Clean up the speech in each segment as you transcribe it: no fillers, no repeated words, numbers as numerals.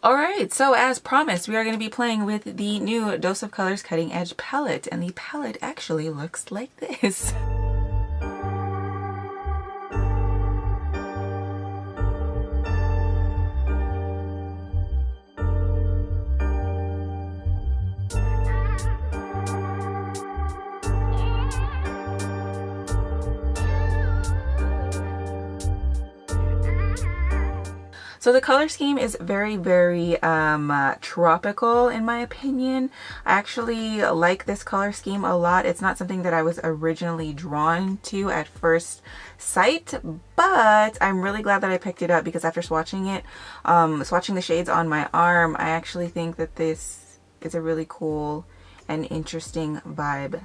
Alright, so as promised, we are going to be playing with the new Dose of Colors Cutting Edge palette, and the palette actually looks like this. So the color scheme is very, very tropical in my opinion. I actually like this color scheme a lot. It's not something that I was originally drawn to at first sight, but I'm really glad that I picked it up because after swatching it, swatching the shades on my arm, I actually think that this is a really cool and interesting vibe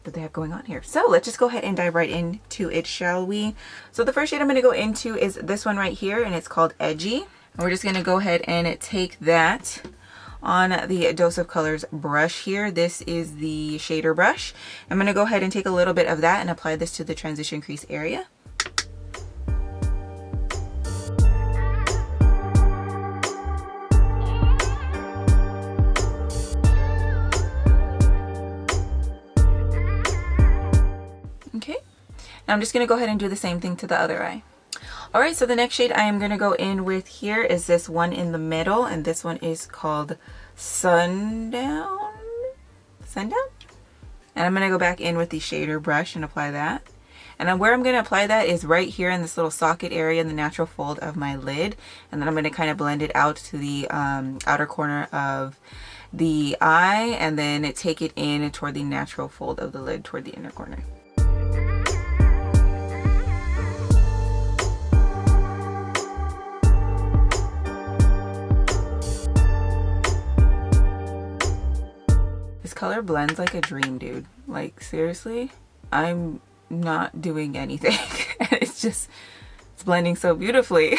that they have going on here. So let's just go ahead and dive right into it, shall we? So the first shade I'm going to go into is this one right here, and it's called Edgy. And we're just going to go ahead and take that on the Dose of Colors brush here. This is the shader brush. I'm going to go ahead and take a little bit of that and apply this to the transition crease area. Okay, now I'm just going to go ahead and do the same thing to the other eye. Alright, so the next shade I am going to go in with here is this one in the middle, and this one is called Sundown? And I'm going to go back in with the shader brush and apply that. And where I'm going to apply that is right here in this little socket area in the natural fold of my lid. And then I'm going to kind of blend it out to the outer corner of the eye, and then take it in toward the natural fold of the lid toward the inner corner. This color blends like a dream, dude. Like, seriously, I'm not doing anything. It's blending so beautifully.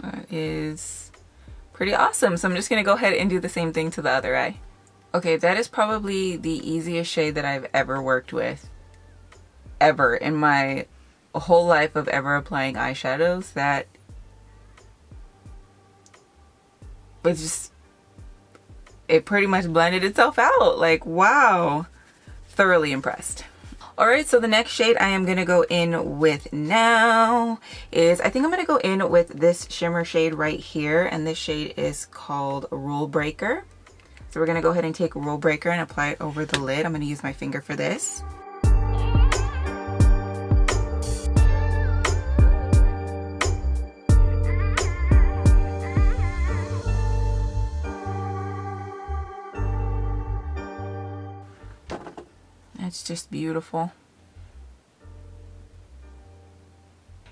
That is pretty awesome. So I'm just going to go ahead and do the same thing to the other eye. Okay, that is probably the easiest shade that I've ever worked with. Ever. In my whole life of ever applying eyeshadows. That was just... it pretty much blended itself out. Like, wow. Thoroughly impressed. Alright, so the next shade I am going to go in with now is, I think I'm going to go in with this shimmer shade right here. And this shade is called Rule Breaker. So we're going to go ahead and take Rule Breaker and apply it over the lid. I'm going to use my finger for this. It's just beautiful.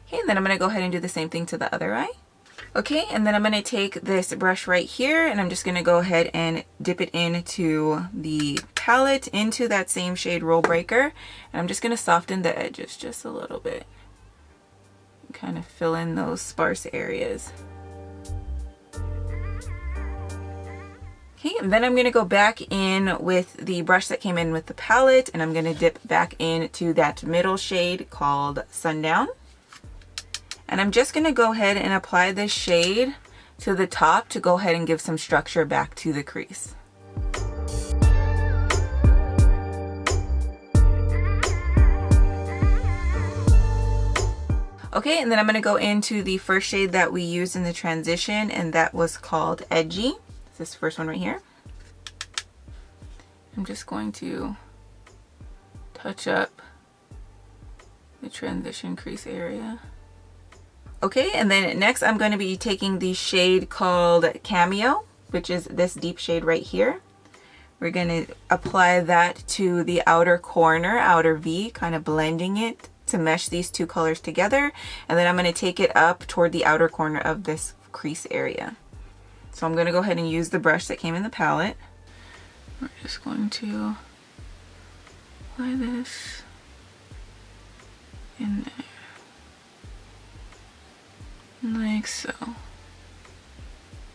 Okay, and then I'm going to go ahead and do the same thing to the other eye. Okay, and then I'm going to take this brush right here, and I'm just going to go ahead and dip it into the palette, into that same shade Rule Breaker. And I'm just going to soften the edges just a little bit. Kind of fill in those sparse areas. Okay, and then I'm going to go back in with the brush that came in with the palette, and I'm going to dip back into that middle shade called Sundown. And I'm just going to go ahead and apply this shade to the top to go ahead and give some structure back to the crease. Okay, and then I'm going to go into the first shade that we used in the transition, and that was called Edgy. This first one right here. I'm just going to touch up the transition crease area. Okay, and then next I'm going to be taking the shade called Cameo, which is this deep shade right here. We're going to apply that to the outer corner, outer V, kind of blending it to mesh these two colors together. And then I'm going to take it up toward the outer corner of this crease area. So I'm going to go ahead and use the brush that came in the palette. We're just going to apply this in there. Like so.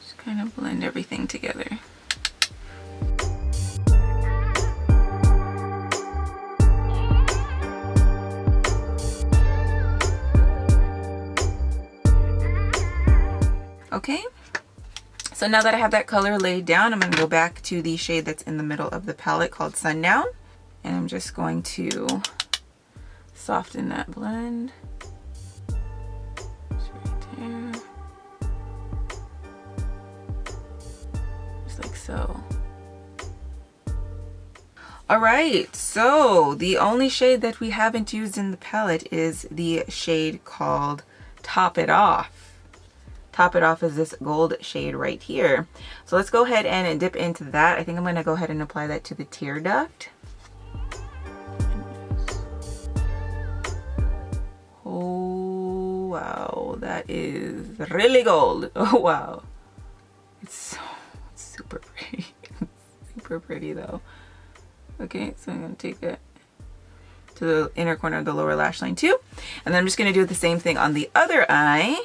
Just kind of blend everything together. Okay, So now that I have that color laid down, I'm going to go back to the shade that's in the middle of the palette called Sundown. And I'm just going to soften that blend. Just right there. Just like so. Alright, so the only shade that we haven't used in the palette is the shade called Top It Off. Top It Off is this gold shade right here. So let's go ahead and dip into that. I think I'm going to go ahead and apply that to the tear duct. Oh wow, that is really gold. Oh wow. It's super pretty. Super pretty though. Okay, so I'm going to take it to the inner corner of the lower lash line too. And then I'm just going to do the same thing on the other eye.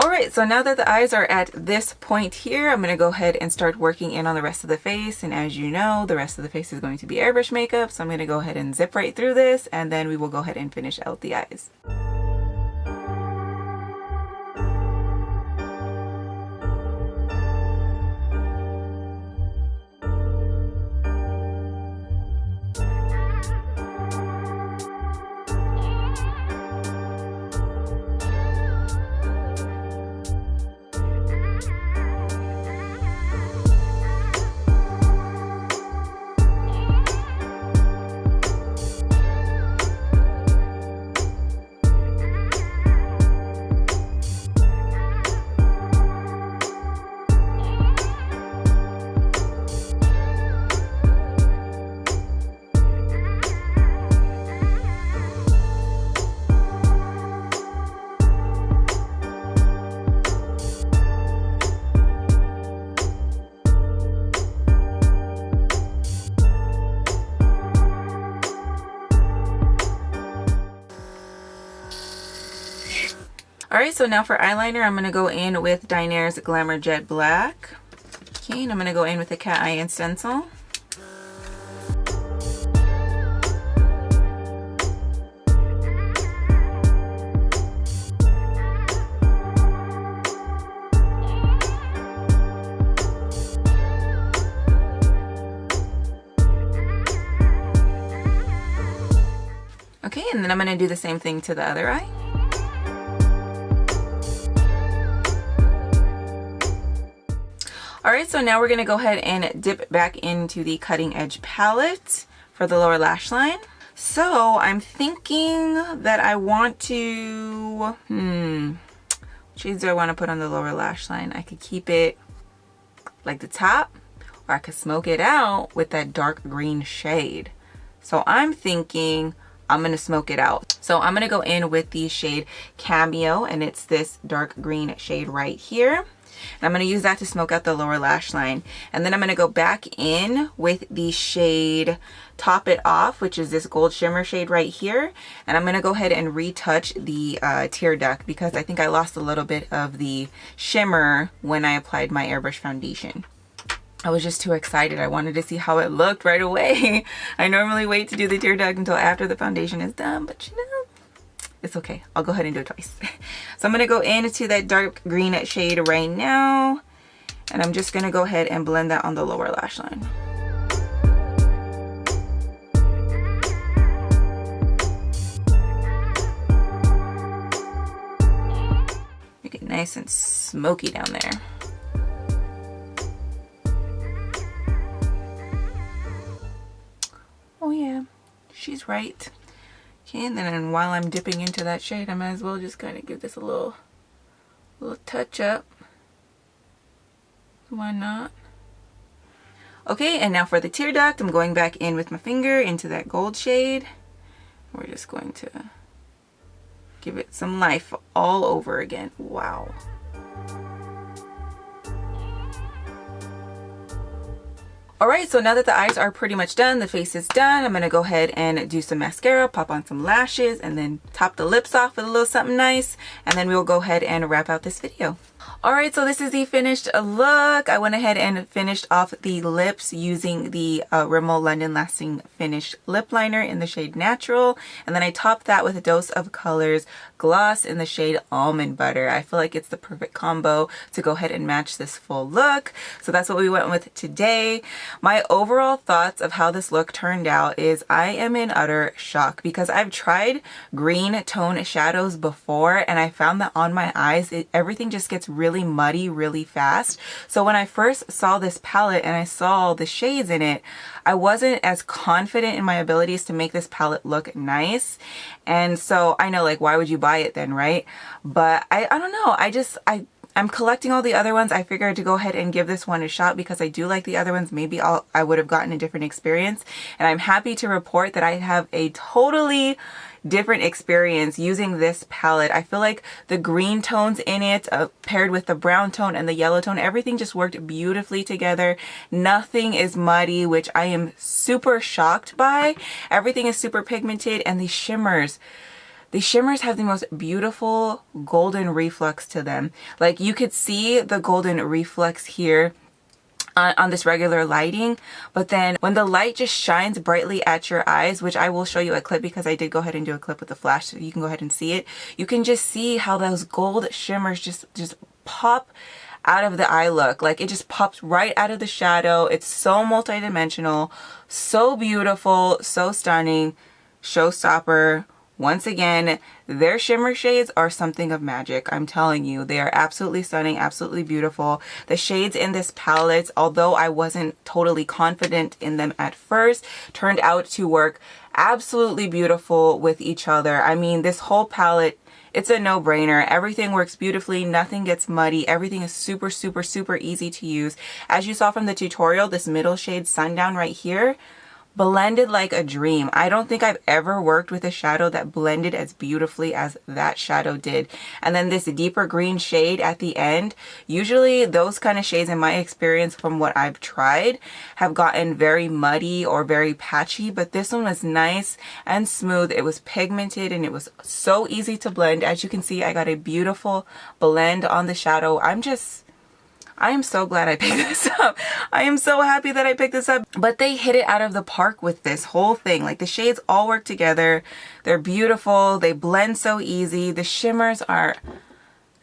Alright, so now that the eyes are at this point here, I'm going to go ahead and start working in on the rest of the face. And as you know, the rest of the face is going to be airbrush makeup. So I'm going to go ahead and zip right through this, and then we will go ahead and finish out the eyes. Alright, so now for eyeliner, I'm going to go in with Dinair's Glamour Jet Black. Okay, and I'm going to go in with the cat eye and stencil. Okay, and then I'm going to do the same thing to the other eye. Alright, so now we're going to go ahead and dip back into the Cutting Edge palette for the lower lash line. So I'm thinking that I want to, what shades do I want to put on the lower lash line? I could keep it like the top, or I could smoke it out with that dark green shade. So I'm thinking I'm going to smoke it out. So I'm going to go in with the shade Cameo, and it's this dark green shade right here. And I'm going to use that to smoke out the lower lash line. And then I'm going to go back in with the shade Top It Off, which is this gold shimmer shade right here. And I'm going to go ahead and retouch the tear duct because I think I lost a little bit of the shimmer when I applied my airbrush foundation. I was just too excited. I wanted to see how it looked right away. I normally wait to do the tear duct until after the foundation is done, but you know, it's okay. I'll go ahead and do it twice. So I'm going to go into that dark green shade right now. And I'm just going to go ahead and blend that on the lower lash line. Make it nice and smoky down there. Oh yeah, she's right. Okay, and then while I'm dipping into that shade, I might as well just kind of give this a little touch up. Why not? Okay, and now for the tear duct, I'm going back in with my finger into that gold shade. We're just going to give it some life all over again. Wow. Alright, so now that the eyes are pretty much done, the face is done, I'm going to go ahead and do some mascara, pop on some lashes, and then top the lips off with a little something nice, and then we'll go ahead and wrap out this video. Alright, so this is the finished look. I went ahead and finished off the lips using the Rimmel London Lasting Finish Lip Liner in the shade Natural. And then I topped that with a Dose of Colors gloss in the shade Almond Butter. I feel like it's the perfect combo to go ahead and match this full look. So that's what we went with today. My overall thoughts of how this look turned out is I am in utter shock because I've tried green tone shadows before and I found that on my eyes, everything just gets really muddy really fast. So when I first saw this palette and I saw the shades in it, I wasn't as confident in my abilities to make this palette look nice. And so I know, like, why would you buy it then, right? But I don't know. I'm collecting all the other ones. I figured to go ahead and give this one a shot because I do like the other ones. Maybe I would have gotten a different experience. And I'm happy to report that I have a totally different experience using this palette. I feel like the green tones in it paired with the brown tone and the yellow tone, everything just worked beautifully together. Nothing is muddy, which I am super shocked by. Everything is super pigmented, and these shimmers have the most beautiful golden reflex to them. Like, you could see the golden reflex here on this regular lighting, but then when the light just shines brightly at your eyes, which I will show you a clip because I did go ahead and do a clip with the flash so you can go ahead and see it, you can just see how those gold shimmers just pop out of the eye look. Like, it just pops right out of the shadow. It's so multidimensional, so beautiful, so stunning. Showstopper. Once again, their shimmer shades are something of magic. I'm telling you, they are absolutely stunning, absolutely beautiful. The shades in this palette, although I wasn't totally confident in them at first, turned out to work absolutely beautiful with each other. I mean, this whole palette, it's a no-brainer. Everything works beautifully. Nothing gets muddy. Everything is super, super, super easy to use. As you saw from the tutorial, this middle shade, Sundown, right here, blended like a dream. I don't think I've ever worked with a shadow that blended as beautifully as that shadow did. And then this deeper green shade at the end, usually those kind of shades in my experience from what I've tried have gotten very muddy or very patchy, but this one was nice and smooth. It was pigmented and it was so easy to blend. As you can see, I got a beautiful blend on the shadow. I am so glad I picked this up. I am so happy that I picked this up. But they hit it out of the park with this whole thing. Like, the shades all work together. They're beautiful. They blend so easy. The shimmers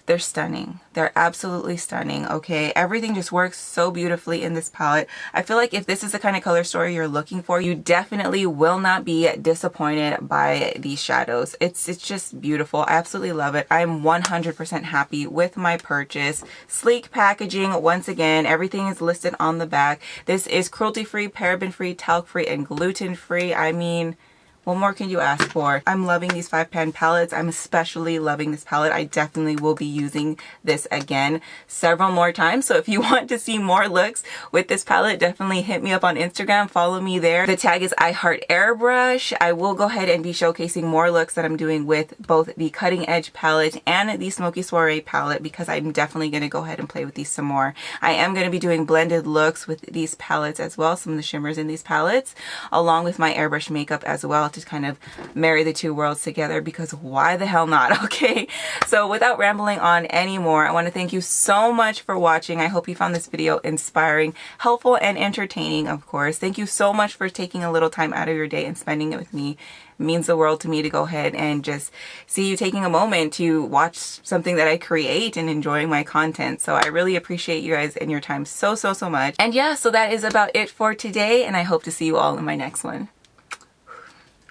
they're stunning. They're absolutely stunning, okay? Everything just works so beautifully in this palette. I feel like if this is the kind of color story you're looking for, you definitely will not be disappointed by these shadows. It's just beautiful. I absolutely love it. I'm 100% happy with my purchase. Sleek packaging. Once again, everything is listed on the back. This is cruelty-free, paraben-free, talc-free, and gluten-free. I mean, what more can you ask for? I'm loving these 5-pan palettes. I'm especially loving this palette. I definitely will be using this again several more times. So if you want to see more looks with this palette, definitely hit me up on Instagram. Follow me there. The tag is IHeartAirbrush. I will go ahead and be showcasing more looks that I'm doing with both the Cutting Edge palette and the Smoky Soiree palette because I'm definitely going to go ahead and play with these some more. I am going to be doing blended looks with these palettes as well, some of the shimmers in these palettes, along with my airbrush makeup as well, to kind of marry the two worlds together, because why the hell not? Okay, so without rambling on anymore, I want to thank you so much for watching. I hope you found this video inspiring, helpful, and entertaining, of course. Thank you so much for taking a little time out of your day and spending it with me. It means the world to me to go ahead and just see you taking a moment to watch something that I create and enjoying my content. So I really appreciate you guys and your time so much. And yeah, so that is about it for today, and I hope to see you all in my next one.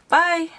Bye!